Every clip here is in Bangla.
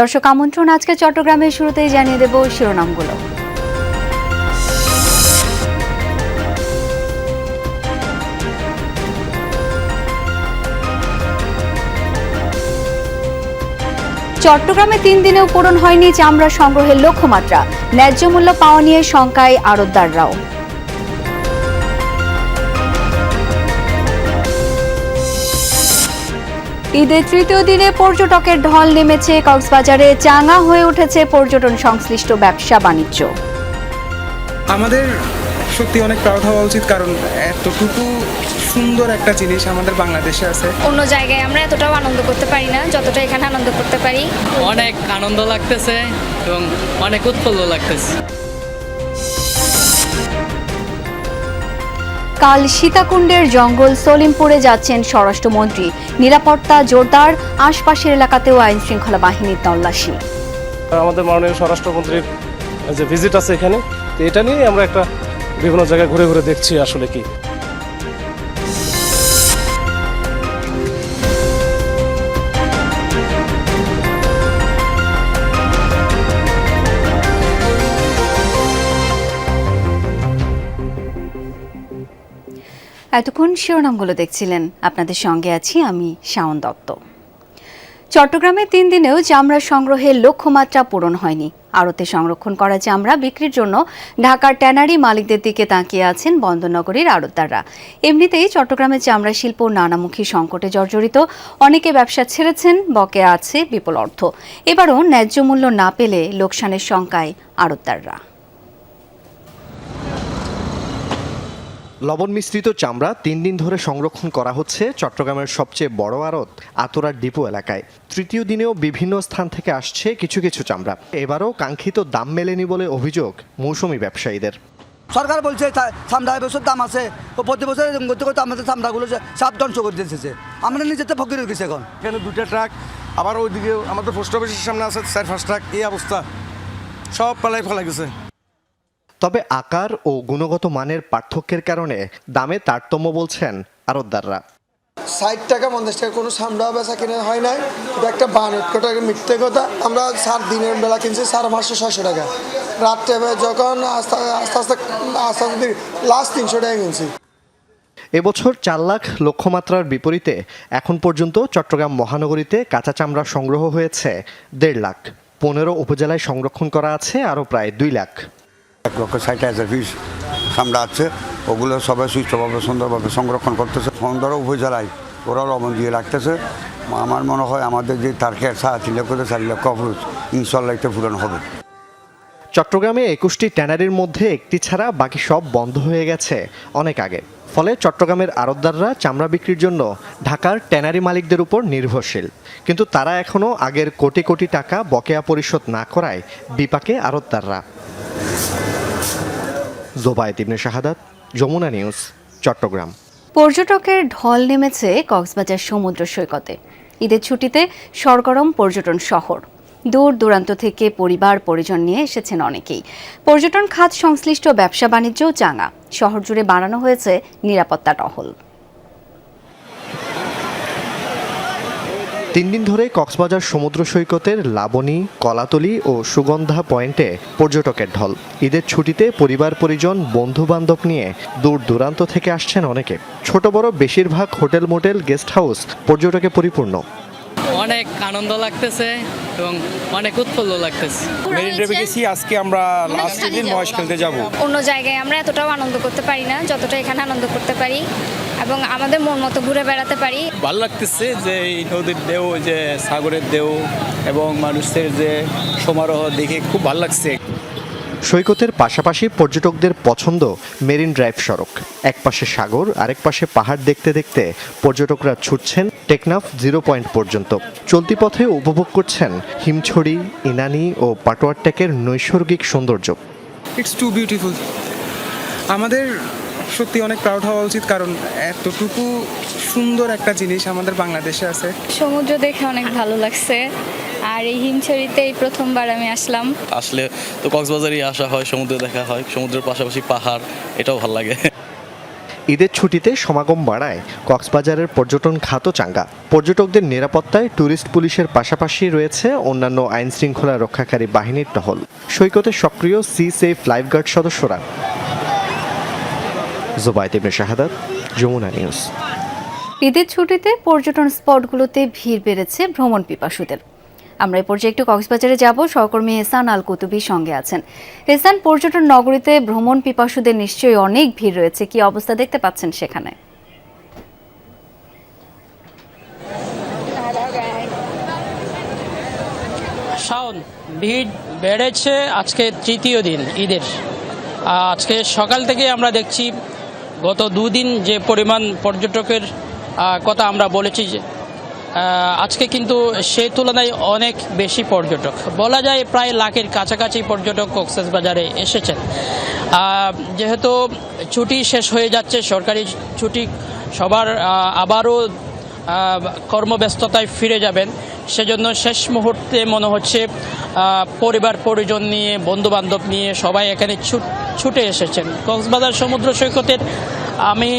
দর্শক আমন্ত্রণ আজকে চট্টগ্রামের শুরুতেই জানিয়ে দেব শিরোনামগুলো। চট্টগ্রামে 3 দিনেও পূরণ হয়নি চামড়া সংগ্রহের লক্ষ্যমাত্রা, ন্যায্য মূল্য পাওয়া নিয়ে শঙ্কায় আড়তদাররাও। ঈদের তৃতীয় দিনে পর্যটকের ঢল নেমেছে কক্সবাজারে, চাঙা হয়ে উঠেছে পর্যটন সংশ্লিষ্ট ব্যবসা বাণিজ্য। আমাদের সত্যি অনেক প্রাউড হওয়া উচিত, কারণ এতটুকু সুন্দর একটা জিনিস আমাদের বাংলাদেশে আছে। অন্য জায়গায় আমরা এতটাও আনন্দ করতে পারি না যতটা এখানে আনন্দ করতে পারি। অনেক আনন্দ লাগতেছে এবং অনেক উৎফুল্ল লাগতেছে। কাল সীতাকুণ্ডের জঙ্গল সলিমপুরে যাচ্ছেন স্বরাষ্ট্রমন্ত্রী, নিরাপত্তা জোরদার, আশপাশের এলাকাতেও আইন শৃঙ্খলা বাহিনীর তল্লাশি। আমাদের মাননীয় স্বরাষ্ট্রমন্ত্রীর যে ভিজিট আছে এখানে, তো এটা নিয়ে আমরা একটা বিভিন্ন জায়গায় ঘুরে ঘুরে দেখছি আসলে কি। এতক্ষণ শিরোনামগুলো দেখছিলেন, আপনাদের সঙ্গে আছি আমি শাওন দত্ত। চট্টগ্রামে 3 দিনেও চামড়া সংগ্রহের লক্ষ্যমাত্রা পূরণ হয়নি। আড়তে সংরক্ষণ করা চামড়া বিক্রির জন্য ঢাকার ট্যানারি মালিকদের দিকে তাকিয়ে আছেন বন্দরনগরীর আড়তদাররা। এমনিতেই চট্টগ্রামের চামড়া শিল্প নানামুখী সংকটে জর্জরিত, অনেকে ব্যবসা ছেড়েছেন, বকেয়া আছে বিপুল অর্থ। এবারও ন্যায্য মূল্য না পেলে লোকসানের শঙ্কায় আড়তদাররা। লবণ মিশ্রিত চামড়া 3 দিন ধরে সংরক্ষণ করা হচ্ছে চট্টগ্রামের সবচেয়ে বড় আড়ত আতরার ডিপো এলাকায়। তৃতীয় দিনেও বিভিন্ন স্থান থেকে আসছে কিছু কিছু চামড়া। এবারও কাঙ্ক্ষিত দাম মেলেনি বলে অভিযোগ মৌসুমি ব্যবসায়ীদের। সরকার বলছে চামড়া এবছর দাম আছে, প্রতি বছর এরকম করতে করতে আমাদের চামড়াগুলো সব ধ্বংস করে দিতেছে। আমরা নিজেতে ফকির হয়ে গেছি এখন। এখানে 2টা ট্রাক, আবার ওইদিকে আমাদের পোস্ট অফিসের সামনে আছে 4-5 ট্রাক। এই অবস্থা, সব পালাই ফেলা গেছে। তবে আকার ও গুণগত মানের পার্থক্যের কারণে দামে তারতম্য বলছেন আড়তদাররা। 60 টাকা 50 টাকা কোনো সামরা বেচা কিনে হয় নাই, এটা একটা বানোট কথা, মিথ্যে কথা। আমরা 4 দিনের বেলা কিনছি 550-600 টাকা, রাত্রে যখন আস্তে আস্তে লাস্ট 300 টাকা কিনছি। এবছর 4 লাখ লক্ষ্যমাত্রার বিপরীতে এখন পর্যন্ত চট্টগ্রাম মহানগরীতে কাঁচা চামড়া সংগ্রহ হয়েছে 1.5 লাখ। 15 উপজেলায় সংরক্ষণ করা আছে আরও প্রায় 2 লাখ। 1,60,000 পিস চামড়া আছে, ওগুলো সবাই সুস্থভাবে সুন্দরভাবে সংরক্ষণ করতেছে। 15 উপজেলায় ওরা লবণ দিয়ে রাখতেছে। আমার মনে হয় আমাদের যে টার্গেট 3 লক্ষ 4 লক্ষ অবরোধ ইনশাল্লাহ এটা পূরণ হবে। চট্টগ্রামে 21টি ট্যানারির মধ্যে একটি ছাড়া বাকি সব বন্ধ হয়ে গেছে অনেক আগে। ফলে চট্টগ্রামের আড়তদাররা চামড়া বিক্রির জন্য ঢাকার ট্যানারি মালিকদের উপর নির্ভরশীল। কিন্তু তারা এখনও আগের কোটি কোটি টাকা বকেয়া পরিশোধ না করায় বিপাকে আড়তদাররা। জোবায়েদ ইবনে শাহাদাত, যমুনা নিউজ, চট্টগ্রাম। পর্যটকের ঢল নেমেছে কক্সবাজার সমুদ্র সৈকতে। ঈদের ছুটিতে সরগরম পর্যটন শহর। দূর দূরান্ত থেকে পরিবার পরিজন নিয়ে এসেছেন অনেকেই। পর্যটন খাত সংশ্লিষ্ট ব্যবসা বাণিজ্যও চাঙা। শহর জুড়ে বাড়ানো হয়েছে নিরাপত্তা টহল। 3 দিন ধরে কক্সবাজার সমুদ্র সৈকতের লাবণী, কলাতলি ও সুগন্ধা পয়েন্টে পর্যটকের ঢল। ঈদের ছুটিতে পরিবার পরিজন, বন্ধু বান্ধব নিয়ে দূর দূরান্ত থেকে আসছেন অনেকে। ছোট বড় বেশিরভাগ হোটেল, মোটেল, গেস্ট হাউস পর্যটকে পরিপূর্ণ। অনেক আনন্দ লাগতেছে এবং অনেক উৎফুল্ল লাগতেছে। মেরিন ড্রাইভে গেছি, আজকে আমরা লাস্ট দিন মহেশ খেলতে যাব। অন্য জায়গায় আমরা এতটাও আনন্দ করতে পারি না যতটা এখানে আনন্দ করতে পারি এবং আমাদের মন মতো ঘুরে বেড়াতে পারি। ভালো লাগতেছে যে এই নদীর ঢেউ, যে সাগরের ঢেউ এবং মানুষের যে সমারোহ দেখে খুব ভালো লাগছে। সৈকতের পাশাপাশি পর্যটকদের পছন্দ মেরিন ড্রাইভ সড়ক। এক পাশে সাগর, আরেক পাশে পাহাড় দেখতে দেখতে পর্যটকরা ছুটছেন টেকনাফ 0 পয়েন্ট পর্যন্ত। চলতি পথে উপভোগ করছেন হিমছড়ি, ইনানি ও পাটোয়ারটেকের নৈসর্গিক সৌন্দর্য। It's too beautiful. আমাদের সত্যি অনেক প্রাউড হওয়া উচিত, কারণ এতটুকু সুন্দর একটা জিনিস আমাদের বাংলাদেশে আছে। সমুদ্র দেখে অনেক ভালো লাগছে। আর এই হিমছড়িতে এই প্রথমবার আমি আসলাম। আসলে তো কক্সবাজারই আসা হয়, সমুদ্র দেখা হয়, সমুদ্রের পাশাপাশি পাহাড়, এটাও ভালো লাগে। ঈদের ছুটিতে সমাগম বাড়ায় কক্সবাজারের পর্যটন খাতও চাঙ্গা। পর্যটকদের নিরাপত্তায় ট্যুরিস্ট পুলিশের পাশাপাশি রয়েছে অন্যান্য আইন শৃঙ্খলা রক্ষাকারী বাহিনীর টহল। সৈকতে সক্রিয় সি সেফ লাইফগার্ড সদস্যরা। জুবাইদ ইবনে শাহাদাত, যমুনা নিউজ। ঈদের ছুটিতে পর্যটন স্পটগুলোতে ভিড় বেড়েছে ভ্রমণ পিপাসুদের। আমরা এই পর্যায়ে একটু কক্সবাজারে যাব। সহকর্মী এহসান আল কুতুবির সঙ্গে আছেন। এহসান, পর্যটন নগরীতে ভ্রমণ পিপাসুদের নিশ্চয়ই অনেক ভিড় রয়েছে, কি অবস্থা দেখতে পাচ্ছেন সেখানে? শাওন, ভিড় বেড়েছে আজকে তৃতীয় দিন ঈদের। আজকে সকাল থেকে আমরা দেখছি গত দুদিন যে পরিমাণ পর্যটকের কথা আমরা বলেছি, আজকে কিন্তু সেই তুলনায় অনেক বেশি পর্যটক, বলা যায় প্রায় লাখের কাছাকাছি পর্যটক কক্সবাজারে এসেছেন। যেহেতু ছুটি শেষ হয়ে যাচ্ছে, সরকারি ছুটি, সবার আবারও কর্মব্যস্ততায় ফিরে যাবেন, সেজন্য শেষ মুহূর্তে মনে হচ্ছে পরিবার পরিজন নিয়ে, বন্ধুবান্ধব নিয়ে সবাই এখানে ছুটে এসেছেন কক্সবাজার সমুদ্র সৈকতের। আমি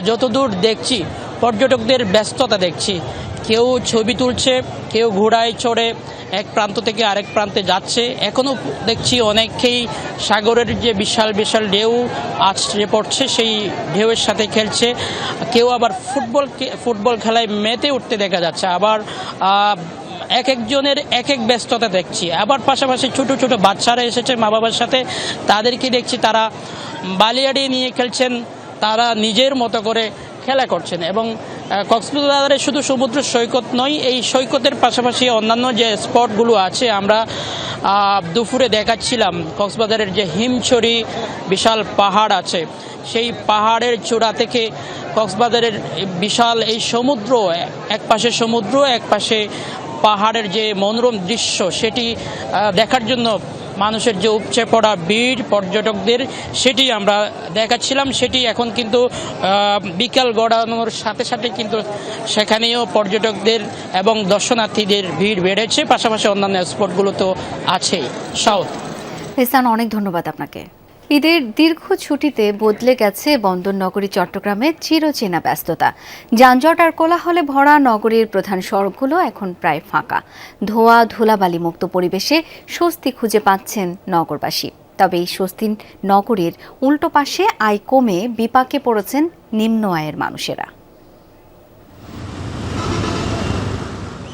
যতদূর দেখছি পর্যটকদের ব্যস্ততা দেখছি, কেউ ছবি তুলছে, কেউ ঘোড়ায় চড়ে এক প্রান্ত থেকে আরেক প্রান্তে যাচ্ছে। এখনও দেখছি অনেকেই সাগরের যে বিশাল বিশাল ঢেউ আছড়ে পড়ছে সেই ঢেউয়ের সাথে খেলছে। কেউ আবার ফুটবল খেলায় মেতে উঠতে দেখা যাচ্ছে। আবার এক একজনের এক এক ব্যস্ততা দেখছি। আবার পাশাপাশি ছোট ছোট বাচ্চারা এসেছে মা বাবার সাথে, তাদেরকে দেখছি তারা বালিয়াড়ি নিয়ে খেলছেন, তারা নিজের মতো করে খেলা করছেন। এবং কক্সবাজারে শুধু সমুদ্র সৈকত নয়, এই সৈকতের পাশাপাশি অন্যান্য যে স্পটগুলো আছে, আমরা দুপুরে দেখাচ্ছিলাম কক্সবাজারের যে হিমছড়ি বিশাল পাহাড় আছে, সেই পাহাড়ের চূড়া থেকে কক্সবাজারের বিশাল এই সমুদ্র, এক পাশে সমুদ্র, এক পাশে পাহাড়ের যে মনোরম দৃশ্য, সেটি দেখার জন্য মানুষের যে উপচে পড়া ভিড় পর্যটকদের, সেটি আমরা দেখাচ্ছিলাম। সেটি এখন কিন্তু বিকাল গড়ানোর সাথে সাথে কিন্তু সেখানেও পর্যটকদের এবং দর্শনার্থীদের ভিড় বেড়েছে, পাশাপাশি অন্যান্য স্পটগুলো তো আছেই। সাউথ এহসান, অনেক ধন্যবাদ আপনাকে। ঈদের দীর্ঘ ছুটিতে বদলে গেছে বন্দরনগরী চট্টগ্রামের চিরচেনা ব্যস্ততা। যানজট আর কোলাহলে ভরা নগরীর প্রধান সড়কগুলো এখন প্রায় ফাঁকা। ধোঁয়া ধুলাবালি মুক্ত পরিবেশে স্বস্তি খুঁজে পাচ্ছেন নগরবাসী। তবে এই স্বস্তি নগরীর উল্টো পাশে আয় কমে বিপাকে পড়েছেন নিম্ন আয়ের মানুষেরা।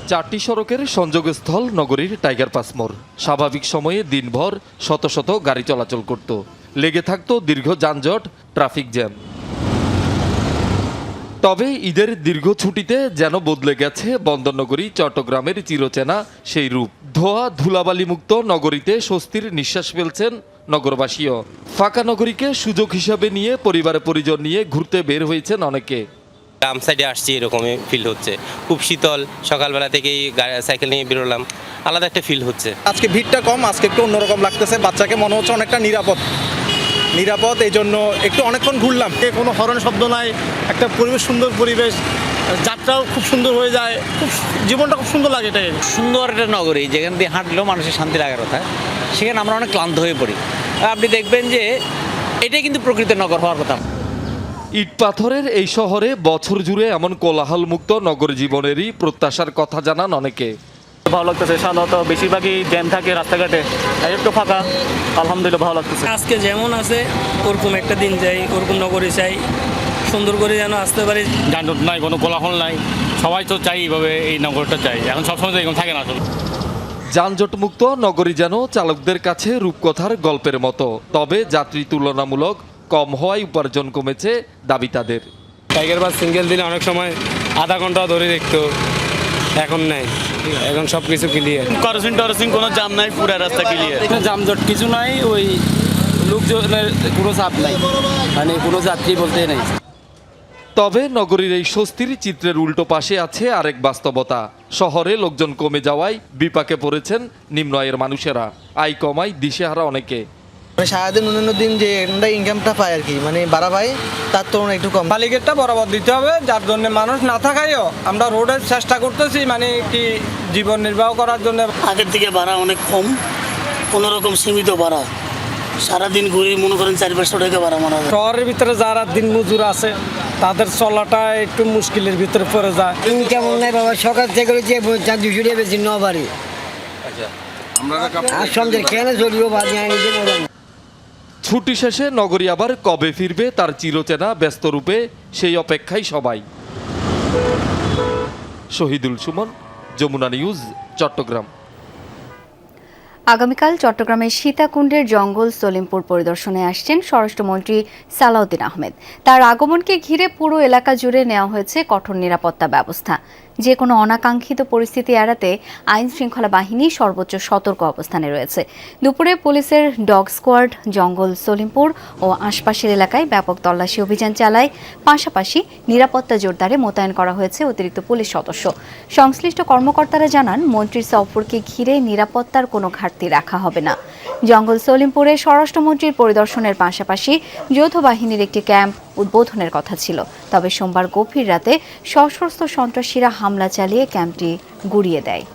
চারটি সড়কের সংযোগস্থল নগরীর টাইগার পাস মোড়। স্বাভাবিক সময়ে দিনভর শত শত গাড়ি চলাচল করত, লেগে থাকত দীর্ঘ যানজট, ট্রাফিক জ্যাম। তবে ঈদের দীর্ঘ ছুটিতে যেন বদলে গেছে বন্দরনগরী চট্টগ্রামের চিরচেনা সেই রূপ। ধোয়া ধুলাবালি মুক্ত নগরীতে স্বস্তির নিঃশ্বাস ফেলছেন নগরবাসীও। ফাঁকা নগরীকে সুযোগ হিসাবে নিয়ে পরিবার পরিজন নিয়ে ঘুরতে বের হয়েছেন অনেকে। গ্রাম সাইডে আসছি এরকমই ফিল হচ্ছে, খুব শীতল, সকালবেলা থেকেই সাইকেল নিয়ে বেরোলাম, আলাদা একটা ফিল হচ্ছে। আজকে ভিড়টা কম, আজকে একটু অন্যরকম লাগতেছে, বাচ্চাকে মনে হচ্ছে অনেকটা নিরাপদ, এই জন্য একটু অনেকক্ষণ ঘুরলাম। কোনো হরন শব্দ নাই, একটা পরিবেশ, সুন্দর পরিবেশ, যাত্রাও খুব সুন্দর হয়ে যায়, খুব জীবনটা খুব সুন্দর লাগে। এটাই সুন্দর একটা নগরী, যেখান দিয়ে হাঁটলেও মানুষের শান্তি লাগার কথা, সেখানে আমরা অনেক ক্লান্ত হয়ে পড়ি। আপনি দেখবেন যে এটাই কিন্তু প্রকৃতির নগর হওয়ার কথা। ইট পাথরের এই শহরে বছর জুড়ে এমন কোলাহল মুক্ত নগর জীবনেরই প্রত্যাশার কথা জানান অনেকে। ভালো লাগতেছে, সাধারণত বেশিরভাগই জ্যাম থাকে রাস্তাঘাটে, একটু ফাঁকা, আলহামদুলিল্লাহ ভালো লাগতেছে। আজকে যেমন আছে ওরকম একটা দিন যাই, ওরকম নগরী চাই, সুন্দর করে যেন আসতে পারি। যানজট নাই, কোনো কোলাহল নাই, সবাই তো চাই এইভাবে, এই নগরটা চাই। এখন সবসময় তো এরকম থাকে না আসলে। যানজট মুক্ত নগরী যেন চালকদের কাছে রূপকথার গল্পের মতো। তবে যাত্রী তুলনামূলক কম হওয়ায় উপার্জন কমেছে দাবি তাদের। টাইগার বাস সিঙ্গেল দিলে অনেক সময় আধা ঘন্টা ধরে দেখতো, এখন নাই, এখন সব কিছু ক্লিয়ার। ক্রসিং কোনো জাম নাই, পুরো রাস্তা ক্লিয়ার, জামজট কিছু নাই, ওই লোকজনের কোনো চাপ নাই, মানে কোনো যাত্রী বলতে নেই। তবে নগরীর এই স্বস্তির চিত্রের উল্টো পাশে আছে আরেক বাস্তবতা। শহরে লোকজন কমে যাওয়ায় বিপাকে পড়েছেন নিম্ন আয়ের মানুষেরা। আয় কমায় দিশেহারা অনেকে। সারাদিন অন্যান্য দিন যে ইনকামটা পায় আর কি, মানে বাড়া পায়, তার তুলনায় একটু কম। মালিকেরটা বরাবর দিতে হবে, যার জন্য মানুষ না থাকায়ও আমরা রোডের চেষ্টা করতেছি, মানে কি জীবন নির্বাহ করার জন্য। আগের থেকে ভাড়া অনেক কম, কোনোরকম সীমিত ভাড়া, সারাদিন ঘুরি মনে করেন 400-500 টাকা ভাড়া মারা যায়। শহরের ভিতরে যারা দিন মজুর আছে তাদের চলাটা একটু মুশকিলের ভিতরে পড়ে যায়। কেমন নাই বাবা, সকাল থেকে যে 200 টাকা বেশি নবারই আর সন্ধ্যে কেন চলিও বাজে আনি। ছুটি শেষে নগরী আবার কবে ফিরবে তার চিরচেনা ব্যস্ত রূপে সেই অপেক্ষায় সবাই। শহীদুল সুমন, যমুনা নিউজ, চট্টগ্রাম। আগামীকাল চট্টগ্রামের সীতাকুণ্ডের জঙ্গল সলিমপুর পরিদর্শনে আসছেন স্বরাষ্ট্রমন্ত্রী সালাউদ্দিন আহমেদ। তার আগমনকে ঘিরে পুরো এলাকা জুড়ে নেওয়া হয়েছে কঠোর নিরাপত্তা ব্যবস্থা। যে কোনো অনাকাঙ্ক্ষিত পরিস্থিতি এড়াতে আইন শৃঙ্খলা বাহিনী সর্বোচ্চ সতর্ক অবস্থানে রয়েছে। দুপুরে পুলিশের ডগ স্কোয়াড জঙ্গল সলিমপুর ও আশপাশের এলাকায় ব্যাপক তল্লাশি অভিযান চালায়। পাশাপাশি নিরাপত্তা জোরদারে মোতায়েন করা হয়েছে অতিরিক্ত পুলিশ সদস্য। সংশ্লিষ্ট কর্মকর্তারা জানান, মন্ত্রীর সফরকে ঘিরে নিরাপত্তার কোনো ঘাটতি রাখা হবে না। জঙ্গল সলিমপুরে স্বরাষ্ট্রমন্ত্রীর পরিদর্শনের পাশাপাশি যৌথ বাহিনীর একটি ক্যাম্প উদ্বোধনের কথা ছিল। তবে সোমবার গভীর রাতে সশস্ত্র সন্ত্রাসীরা হামলা চালিয়ে ক্যাম্পটি গুড়িয়ে দেয়।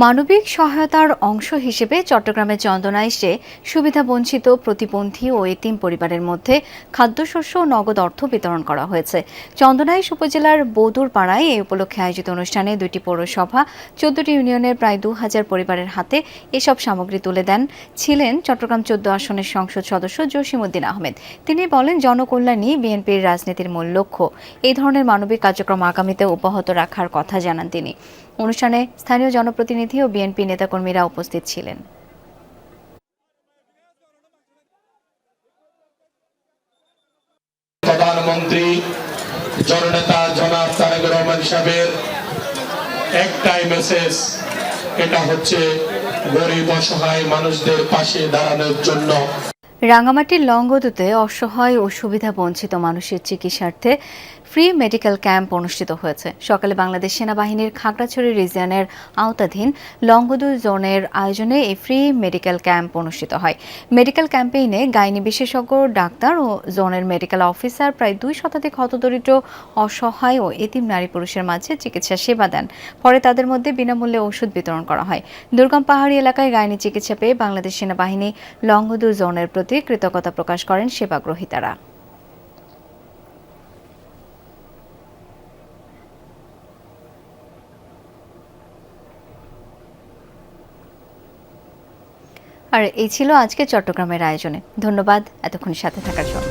মানবিক সহায়তার অংশ হিসেবে চট্টগ্রামের চন্দনায় এসে সুবিধাবঞ্চিত প্রতিবন্ধী ও এতিম পরিবারের মধ্যে খাদ্যশস্য ও নগদ অর্থ বিতরণ করা হয়েছে। চন্দনাইশ উপজেলার বৌদুরপাড়ায় এই উপলক্ষে আয়োজিত অনুষ্ঠানে 2টি পৌরসভা 14টি ইউনিয়নের প্রায় 2000 পরিবারের হাতে এসব সামগ্রী তুলে দেন ছিলেন চট্টগ্রাম 14 আসনের সংসদ সদস্য জসিমউদ্দিন আহমেদ। তিনি বলেন, জনকল্যাণই বিএনপির রাজনীতির মূল লক্ষ্য। এই ধরনের মানবিক কার্যক্রম আগামীতে অব্যাহত রাখার কথা জানান তিনি। অনুষ্ঠানে স্থানীয় জনপ্রতিনিধি ও বিএনপি নেতাকর্মীরা উপস্থিত ছিলেন। প্রধানমন্ত্রী জননেতা জনাব তারেক রহমান সাহেবের একটাই মেসেজ, এটা হচ্ছে গরিব অসহায় মানুষদের পাশে দাঁড়ানোর জন্য। রাঙ্গামাটির লংগদুতে অসহায় ও সুবিধা বঞ্চিত মানুষের চিকিৎসার্থে ফ্রি মেডিকেল ক্যাম্প অনুষ্ঠিত হয়েছে। সকালে বাংলাদেশ সেনাবাহিনীর খাগড়াছড়ি রিজিয়নের আওতাধীন লংগদু জোনের আয়োজনে এই ফ্রি মেডিকেল ক্যাম্প অনুষ্ঠিত হয়। মেডিকেল ক্যাম্পেইনে গাইনি বিশেষজ্ঞ ডাক্তার ও জোনের মেডিকেল অফিসার প্রায় 2 শতাধিক হতদরিদ্র অসহায় ও এতিম নারী পুরুষের মাঝে চিকিৎসা সেবা দেন। পরে তাদের মধ্যে বিনামূল্যে ওষুধ বিতরণ করা হয়। দুর্গম পাহাড়ি এলাকায় গাইনি চিকিৎসা পেয়ে বাংলাদেশ সেনাবাহিনী লংগদু জোনের প্রতি কৃতজ্ঞতা প্রকাশ করেন সেবাগ্রহীতারা। আর এই ছিল আজকে চট্টগ্রামের আয়োজনে। ধন্যবাদ এতক্ষণ সাথে থাকার জন্য।